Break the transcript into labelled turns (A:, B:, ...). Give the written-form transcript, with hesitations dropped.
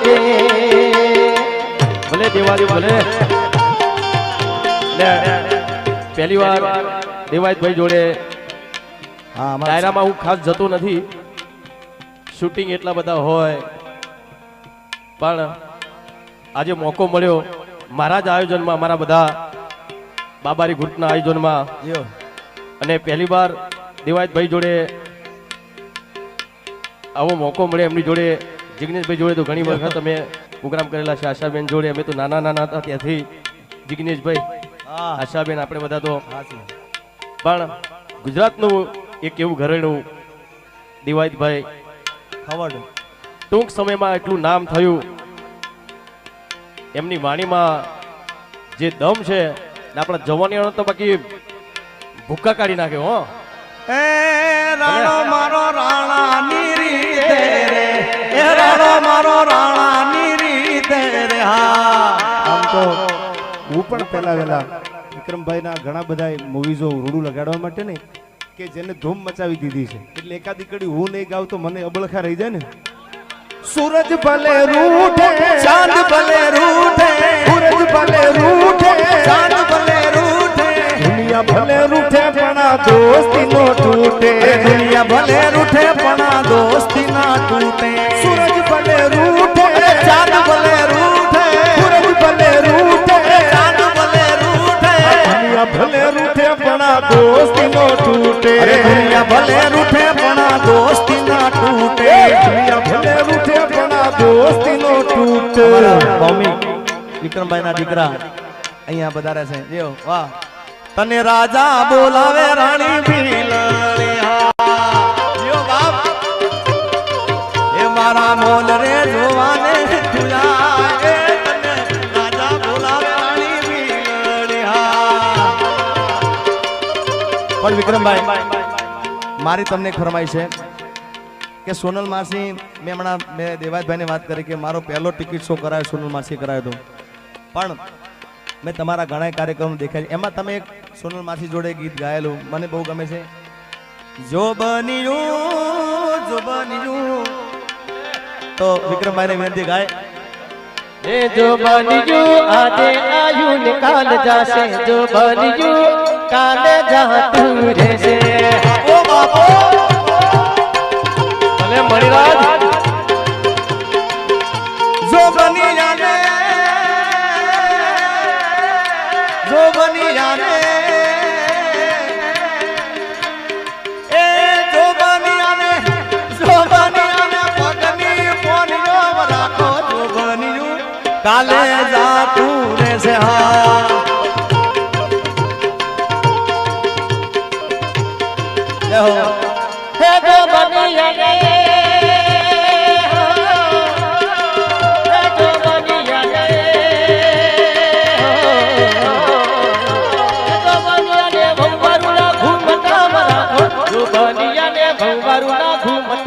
A: જોડે ભલે દેવાજી ભલે પહેલી વાર દેવાયતભાઈ જોડે ડાયરામાં હું ખાસ જતો નથી, શૂટિંગ એટલા બધા હોય, પણ આજે મોકો મળ્યો મારા જ આયોજનમાં, મારા બધા બાબારી ગ્રુપના આયોજનમાં, અને પહેલી વાર દેવાયતભાઈ જોડે આવો મોકો મળે. એમની જોડે જિગ્નેશભાઈ જોડે તો ઘણી વખત અમે પ્રોગ્રામ કરેલા છે, આશાબેન જોડે અમે તો નાના નાના હતા ત્યાંથી. જિગ્નેશભાઈ, આશાબેન, આપણે બધા તો, પણ ગુજરાતનું એક એવું ઘરેણું દેવાયતભાઈ ખવડ ટૂંક સમયમાં એટલું નામ થયું, એમની વાણીમાં જે દમ છે આપણા જવાનીઓનો તો બાકી ભૂક્કા કાઢી નાખ્યો. હો
B: એ રાણો મારો રાણાની રીતે રે, એ રાણો મારો રાણાની રીતે રે. હા,
C: આમ તો હું પણ પહેલા વહેલા વિક્રમભાઈના ઘણા બધા મૂવીઝો રૂડું લગાડવા માટે ને કે જેને ધૂમ મચાવી દીધી છે, એટલે એકાદી કડી હું નહીં ગાવ તો મને અબળખા રહી જાય ને. સૂરજ ભલે રૂઠે,
B: ચાંદ ભલે રૂઠે,
C: સૂરજ ભલે રૂઠે,
B: ચાંદ ભલે રૂઠે,
C: દુનિયા ભલે રૂઠે પણ આ દોસ્તી નો તૂટે.
B: દુનિયા ભલે રૂઠે પણ આ દોસ્તી ના તૂટે.
C: સૂરજ ભલે રૂઠે,
B: ચાંદ ભલે રૂઠે,
C: સૂરજ ભલે રૂઠે,
B: ચાંદ ભલે રૂઠે,
C: દુનિયા ભલે રૂઠે પણ આ દોસ્તી નો તૂટે.
B: દુનિયા ભલે રૂઠે પણ આ દોસ્તી ના તૂટે.
C: દુનિયા ભલે રૂઠે પણ આ દોસ્તી નો તૂટે.
B: ભૌમિક વિક્રમભાઈ ના દીકરા અહીંયા પધારે છે. જેઓ વાહ, તને રાજા બોલાવે રાણી ભીલણી. બાપ એ મારા મોલ રે જોવાને તુલા, એ તને રાજા બોલાવે રાણી ભીલણી. પણ વિક્રમભાઈ, મારી તમને ફરમાઈ છે કે સોનલ માસી, મેં હમણાં દેવાયતભાઈને વાત કરી કે મારો પહેલો ટિકિટ શો કરાયો સોનલ માસી કરાયો હતો, પણ મેં તમારા ઘણા કાર્યક્રમ દેખાય, એમાં તમે એક સોનલ માસી જોડે ગીત ગાયેલું મને બહુ ગમે છે. જો બન્યું તો વિક્રમભાઈને વિનંતી ગાય.
A: એ જો બન્યું આજે આયુ ને કાલ જાશે, જો બન્યું કાલે જાતું રહેશે.
B: ઓ બાપો
A: ભલે મણિરાજ,
B: જો બનિયા રે, જો બનિયા રે, એ જો બનિયા રે, જો બનિયા રે, પગની પોનીઓ રાખો. જો બન્યું કાલે જાતું રહેશે. હા, જય હો.
A: હે જો બનિયા રે, હે જો બનિયા રે, જો બનિયા ને ભંવારુના ઘૂમતા રાખો, જો બનિયા ને ભંવારુના ઘૂમતા